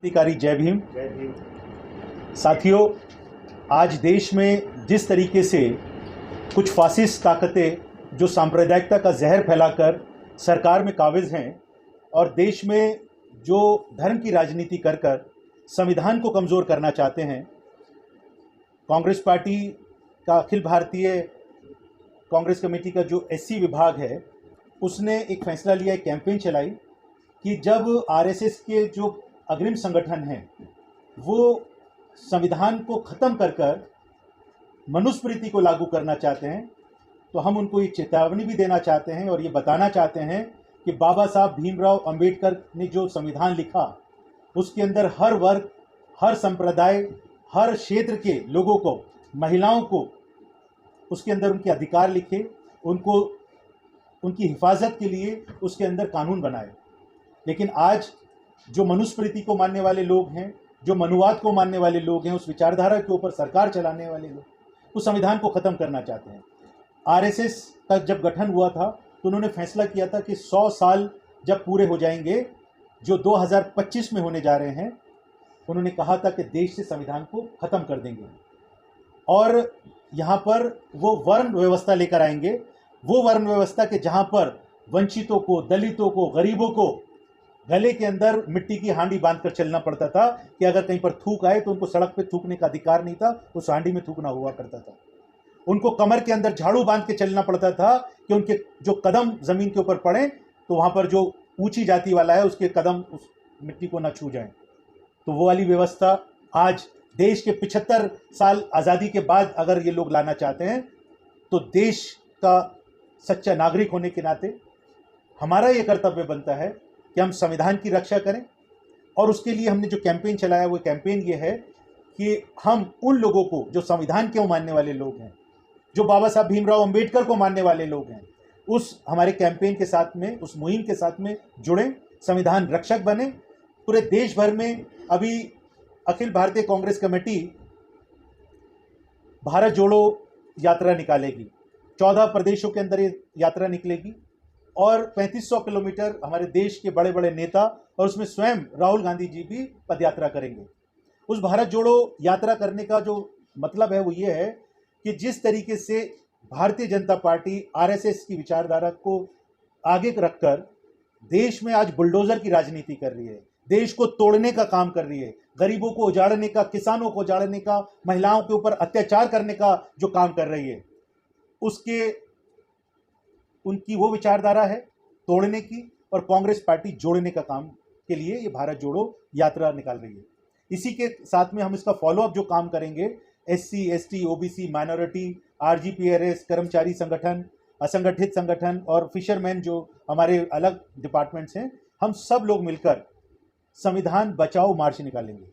क्रांतिकारी जय भीम। जय भीम। साथियों, आज देश में जिस तरीके से कुछ फासिस्ट ताकतें जो सांप्रदायिकता का जहर फैलाकर सरकार में काबिज हैं और देश में जो धर्म की राजनीति कर कर संविधान को कमज़ोर करना चाहते हैं, कांग्रेस पार्टी का अखिल भारतीय कांग्रेस कमेटी का जो एससी विभाग है उसने एक फैसला लिया, एक कैंपेन चलाई कि जब आरएसएस के जो अग्रिम संगठन हैं वो संविधान को ख़त्म कर कर मनुस्मृति को लागू करना चाहते हैं, तो हम उनको ये चेतावनी भी देना चाहते हैं और ये बताना चाहते हैं कि बाबा साहब भीमराव अंबेडकर ने जो संविधान लिखा उसके अंदर हर वर्ग, हर संप्रदाय, हर क्षेत्र के लोगों को, महिलाओं को उसके अंदर उनके अधिकार लिखे, उनको उनकी हिफाजत के लिए उसके अंदर कानून बनाए। लेकिन आज जो मनुस्मृति को मानने वाले लोग हैं, जो मनुवाद को मानने वाले लोग हैं, उस विचारधारा के ऊपर सरकार चलाने वाले लोग उस संविधान को ख़त्म करना चाहते हैं। आरएसएस का जब गठन हुआ था तो उन्होंने फैसला किया था कि 100 साल जब पूरे हो जाएंगे, जो 2025 में होने जा रहे हैं, उन्होंने कहा था कि देश से संविधान को ख़त्म कर देंगे और यहाँ पर वो वर्ण व्यवस्था लेकर आएंगे, वो वर्ण व्यवस्था के जहाँ पर वंचितों को, दलितों को, गरीबों को गले के अंदर मिट्टी की हांडी बांधकर चलना पड़ता था कि अगर कहीं पर थूक आए तो उनको सड़क पे थूकने का अधिकार नहीं था, उस हांडी में थूकना हुआ करता था। उनको कमर के अंदर झाड़ू बांध के चलना पड़ता था कि उनके जो कदम ज़मीन के ऊपर पड़े तो वहाँ पर जो ऊंची जाति वाला है उसके कदम उस मिट्टी को ना छू जाएं। तो वो वाली व्यवस्था आज देश के 75 साल आज़ादी के बाद अगर ये लोग लाना चाहते हैं तो देश का सच्चा नागरिक होने के नाते हमारा ये कर्तव्य बनता है कि हम संविधान की रक्षा करें। और उसके लिए हमने जो कैंपेन चलाया वो कैंपेन ये है कि हम उन लोगों को जो संविधान के मानने वाले लोग हैं, जो बाबा साहब भीमराव अंबेडकर को मानने वाले लोग हैं, उस हमारे कैंपेन के साथ में, उस मुहिम के साथ में जुड़ें, संविधान रक्षक बने। पूरे देश भर में अभी अखिल भारतीय कांग्रेस कमेटी भारत जोड़ो यात्रा निकालेगी। 14 प्रदेशों के अंदर ये यात्रा निकलेगी और 3500 किलोमीटर हमारे देश के बड़े बड़े नेता और उसमें स्वयं राहुल गांधी जी भी पदयात्रा करेंगे। उस भारत जोड़ो यात्रा करने का जो मतलब है वो ये है कि जिस तरीके से भारतीय जनता पार्टी आरएसएस की विचारधारा को आगे रखकर देश में आज बुलडोजर की राजनीति कर रही है, देश को तोड़ने का काम कर रही है, गरीबों को उजाड़ने का, किसानों को उजाड़ने का, महिलाओं के ऊपर अत्याचार करने का जो काम कर रही है, उसके उनकी वो विचारधारा है तोड़ने की, और कांग्रेस पार्टी जोड़ने का काम के लिए ये भारत जोड़ो यात्रा निकाल रही है। इसी के साथ में हम इसका फॉलोअप जो काम करेंगे, एससी, एसटी, ओबीसी, माइनॉरिटी, आरजीपीआरएस, कर्मचारी संगठन, असंगठित संगठन और फिशरमैन जो हमारे अलग डिपार्टमेंट्स हैं, हम सब लोग मिलकर संविधान बचाओ मार्च निकालेंगे।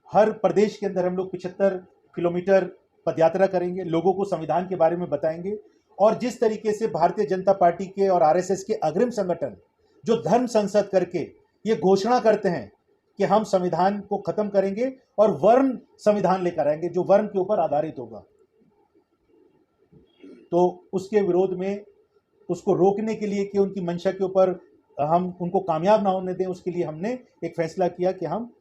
हर प्रदेश के अंदर हम लोग 75 किलोमीटर पदयात्रा करेंगे, लोगों को संविधान के बारे में बताएंगे। और जिस तरीके से भारतीय जनता पार्टी के और आरएसएस के अग्रिम संगठन जो धर्म संसद करके ये घोषणा करते हैं कि हम संविधान को खत्म करेंगे और वर्ण संविधान लेकर आएंगे जो वर्ण के ऊपर आधारित होगा, तो उसके विरोध में, उसको रोकने के लिए कि उनकी मंशा के ऊपर हम उनको कामयाब ना होने दें, उसके लिए हमने एक फैसला किया कि हम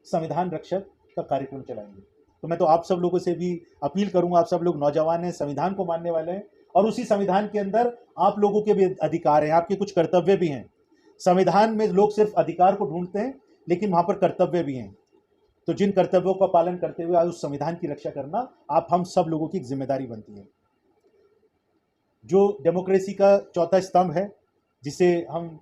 संविधान रक्षक का कार्यक्रम चलाएंगे। तो मैं तो आप सब लोगों से भी अपील करूंगा, आप सब लोग नौजवान हैं, संविधान को मानने वाले हैं और उसी संविधान के अंदर आप लोगों के भी अधिकार हैं, आपके कुछ कर्तव्य भी हैं। संविधान में लोग सिर्फ अधिकार को ढूंढते हैं लेकिन वहाँ पर कर्तव्य भी हैं, तो जिन कर्तव्यों का पालन करते हुए आज उस संविधान की रक्षा करना आप हम सब लोगों की एक जिम्मेदारी बनती है। जो डेमोक्रेसी का चौथा स्तंभ है, जिसे हम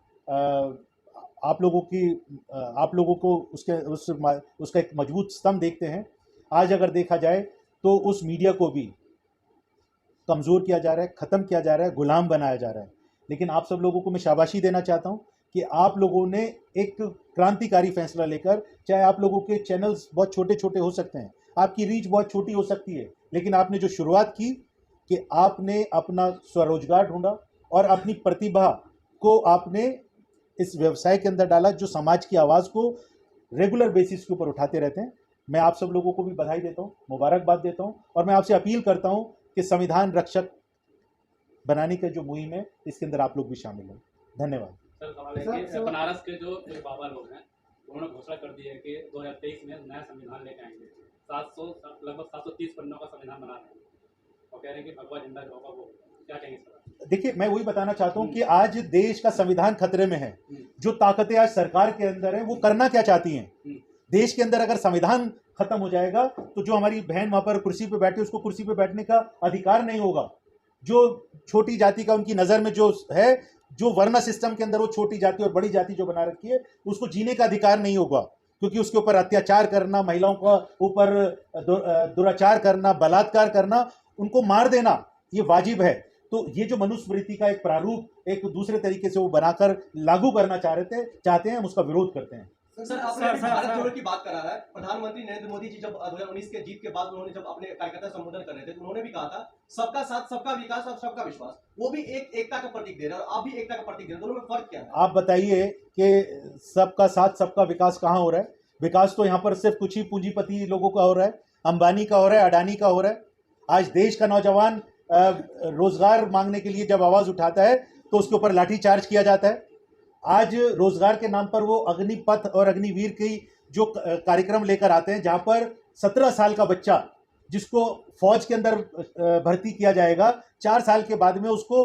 आप लोगों को उसका एक मजबूत स्तंभ देखते हैं, आज अगर देखा जाए तो उस मीडिया को भी कमज़ोर किया जा रहा है, ख़त्म किया जा रहा है, गुलाम बनाया जा रहा है। लेकिन आप सब लोगों को मैं शाबाशी देना चाहता हूं कि आप लोगों ने एक क्रांतिकारी फैसला लेकर, चाहे आप लोगों के चैनल्स बहुत छोटे छोटे हो सकते हैं, आपकी रीच बहुत छोटी हो सकती है, लेकिन आपने जो शुरुआत की कि आपने अपना स्वरोजगार ढूंढा और अपनी प्रतिभा को आपने इस व्यवसाय के अंदर डाला जो समाज की आवाज़ को रेगुलर बेसिस के ऊपर उठाते रहते हैं। मैं आप सब लोगों को भी बधाई देता हूँ, मुबारकबाद देता हूँ और मैं आपसे अपील करता हूँ कि संविधान रक्षक बनाने का जो मुहिम है इसके अंदर आप लोग भी शामिल हो। धन्यवाद। सर, सवाल है कि बनारस के जो बाबा लोग हैं उन्होंने घोषणा कर दी है कि 2023 में नया संविधान लेके आएंगे। 700 लगभग 730 पन्नों का संविधान बना रहे हैं और कह रहे हैं कि भगवा झंडा जो होगा वो, क्या कहेंगे सर? देखिए, मैं वही बताना चाहता हूं कि आज देश का संविधान खतरे में है। जो ताकतें आज सरकार के अंदर हैं वो करना क्या चाहती हैं? देश के अंदर अगर संविधान खत्म हो जाएगा तो जो हमारी बहन वहां पर कुर्सी पे बैठी, उसको कुर्सी पे बैठने का अधिकार नहीं होगा। जो छोटी जाति का उनकी नजर में जो है, जो वर्ण सिस्टम के अंदर वो छोटी जाति और बड़ी जाति जो बना रखी है, उसको जीने का अधिकार नहीं होगा, क्योंकि उसके ऊपर अत्याचार करना, महिलाओं का ऊपर दुराचार करना, बलात्कार करना, उनको मार देना, ये वाजिब है। तो ये जो मनुस्मृति का एक प्रारूप एक दूसरे तरीके से वो बनाकर लागू करना चाहते हैं, हम उसका विरोध करते हैं। सर, आपने भारत जोड़ो की बात करा है। प्रधानमंत्री नरेंद्र मोदी जी जब 2019 के जीत के बाद उन्होंने जब अपने कार्यकर्ता संबोधन कर रहे थे तो उन्होंने भी कहा था सबका साथ, सबका विकास और सबका विश्वास। वो भी एकता का प्रतीक दे रहे हैं और आप भी एकता का प्रतीक दे रहे हैं, दोनों में फर्क क्या है? आप बताइए कि सबका साथ सबका विकास कहाँ हो रहा है? विकास तो यहाँ पर सिर्फ कुछ ही पूंजीपति लोगों का हो रहा है, अंबानी का हो रहा है, अडानी का हो रहा है। आज देश का नौजवान रोजगार मांगने के लिए जब आवाज उठाता है तो उसके ऊपर लाठीचार्ज किया जाता है। आज रोजगार के नाम पर वो अग्निपथ और अग्निवीर की जो कार्यक्रम लेकर आते हैं, जहां पर 17 साल का बच्चा जिसको फौज के अंदर भर्ती किया जाएगा, 4 साल के बाद में उसको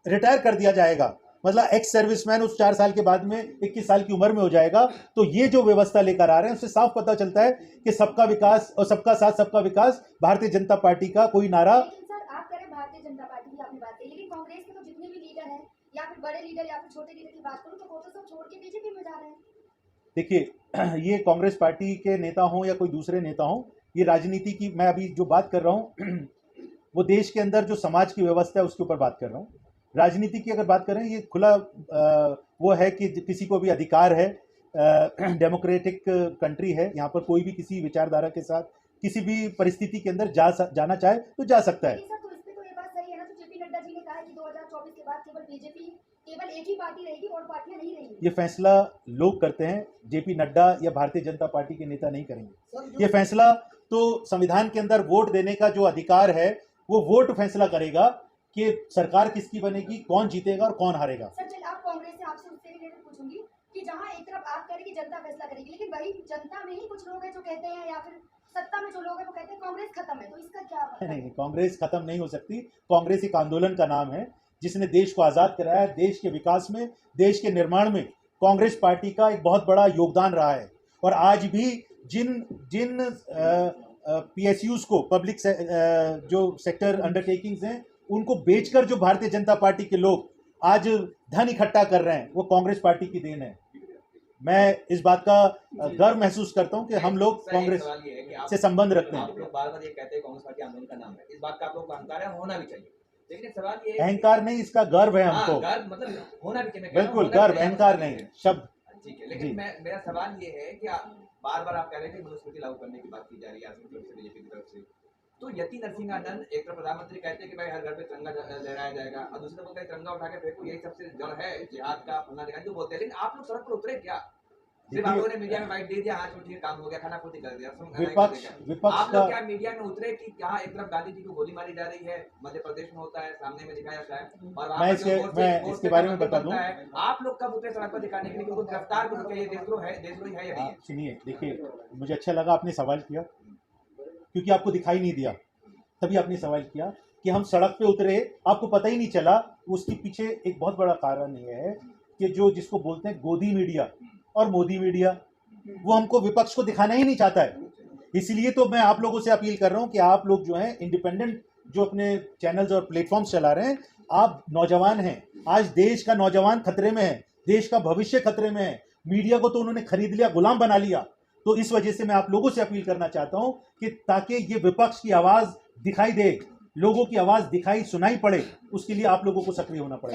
रिटायर कर दिया जाएगा, मतलब एक्स सर्विसमैन उस 4 साल के बाद में 21 साल की उम्र में हो जाएगा। तो ये जो व्यवस्था लेकर आ रहे हैं उससे साफ पता चलता है कि सबका विकास और सबका साथ सबका विकास भारतीय जनता पार्टी का कोई नारा। भारतीय जनता पार्टी की आपने बात की, लेकिन कांग्रेस के तो जितने भी लीडर हैं या फिर बड़े लीडर या फिर छोटे लीडर की बात करूं तो वो तो सब छोड़ के बीजेपी में जा रहे हैं। देखिए, ये कांग्रेस पार्टी के नेता हों या कोई दूसरे नेता हों, ये राजनीति की मैं अभी जो बात कर रहा हूं वो देश के अंदर जो समाज की व्यवस्था है उसके ऊपर बात कर रहा हूं। राजनीति की अगर बात करें, ये खुला वो है कि किसी को भी अधिकार है, डेमोक्रेटिक कंट्री है, यहाँ पर कोई भी किसी विचारधारा के साथ किसी भी परिस्थिति के अंदर जाना चाहे तो जा सकता है। नड्डा जी ने कहा है कि 2024 के बाद केवल बीजेपी, केवल एक ही पार्टी रहेगी और पार्टियां नहीं रहेंगी। ये फैसला लोग करते हैं, जेपी नड्डा या भारतीय जनता पार्टी के नेता नहीं करेंगे। ये फैसला तो संविधान के अंदर वोट देने का जो अधिकार है वो वोट फैसला करेगा कि सरकार किसकी बनेगी, कौन जीतेगा और कौन हारेगा। सर, चल आप कांग्रेस से आपसे उससे रिलेटेड पूछूंगी कि जहां एक तरफ आप कह रहे हैं कि जनता फैसला करेगी, लेकिन वही जनता में ही कुछ लोग हैं जो कहते हैं, या फिर सत्ता में जो लोग हैं वो कहते हैं कांग्रेस खत्म है, तो इसका क्या मतलब? नहीं, कांग्रेस खत्म नहीं हो सकती। कांग्रेस एक आंदोलन का नाम है जिसने देश को आज़ाद कराया। देश के विकास में, देश के निर्माण में कांग्रेस पार्टी का एक बहुत बड़ा योगदान रहा है। और आज भी जिन PSUs को, पब्लिक जो सेक्टर अंडरटेकिंग्स हैं, उनको बेचकर जो भारतीय जनता पार्टी के लोग आज धन इकट्ठा कर रहे हैं वो कांग्रेस पार्टी की देन है। मैं इस बात का गर्व महसूस करता हूं कि हम लोग कांग्रेस से संबंध रखते हैं। आप लोग बार-बार ये कहते हैं कांग्रेस पार्टी आंदोलन का नाम है, इस बात का आप लोग को अहंकार है, होना भी चाहिए, लेकिन सवाल ये है अहंकार नहीं, इसका गर्व है हमको। गर्व मतलब होना भी चाहिए, बिल्कुल गर्व, अहंकार नहीं शब्द। ठीक है, लेकिन मेरा सवाल ये है कि बार-बार आप कह रहे थे मनुस्मृति लागू करने की बात की जा रही है बीजेपी की तरफ से, तो यति नरसिंहानंद एक तरफ प्रधानमंत्री कहते हैं कि भाई हर घर पे तिरंगा लहराया जाएगा और दूसरे बोलते हैं तिरंगा उठा के फेंको, यही सबसे जड़ है जिहाद का, फलना दिखा जो बोलते हैं, लेकिन आप लोग सड़क पर उतरे क्या? सिर्फ आप लोगों ने मीडिया में बाइट दे दिया, हाँ ठीक काम हो गया, खाना पूर्ति कर दिया, विपक्ष आप लोग क्या मीडिया में उतरे कि यहाँ एक तरफ गांधी जी को गोली मारी जा रही है, मध्य प्रदेश में होता है, सामने में दिखाया जाता है, और मैं इसके बारे में बता दूं, आप लोग कब उतरे सड़क पर दिखाने के लिए उनको गिरफ्तार करो, ये देशद्रोह है, देशद्रोही है या नहीं है? सुनिए, देखिए, मुझे अच्छा लगा आपने सवाल किया, क्योंकि आपको दिखाई नहीं दिया, तभी आपने सवाल किया कि हम सड़क पे उतरे, आपको पता ही नहीं चला। उसके पीछे एक बहुत बड़ा कारण ये है कि जिसको बोलते हैं गोदी मीडिया और मोदी मीडिया, वो हमको विपक्ष को दिखाना ही नहीं चाहता है। इसलिए तो मैं आप लोगों से अपील कर रहा हूं कि आप लोग जो हैं इंडिपेंडेंट जो अपने चैनल्स और प्लेटफॉर्म्स चला रहे हैं, आप नौजवान हैं, आज देश का नौजवान खतरे में है, देश का भविष्य खतरे में है। मीडिया को तो उन्होंने खरीद लिया, गुलाम बना लिया। तो इस वजह से मैं आप लोगों से अपील करना चाहता हूं कि ताकि ये विपक्ष की आवाज दिखाई दे, लोगों की आवाज दिखाई सुनाई पड़े, उसके लिए आप लोगों को सक्रिय होना पड़ेगा।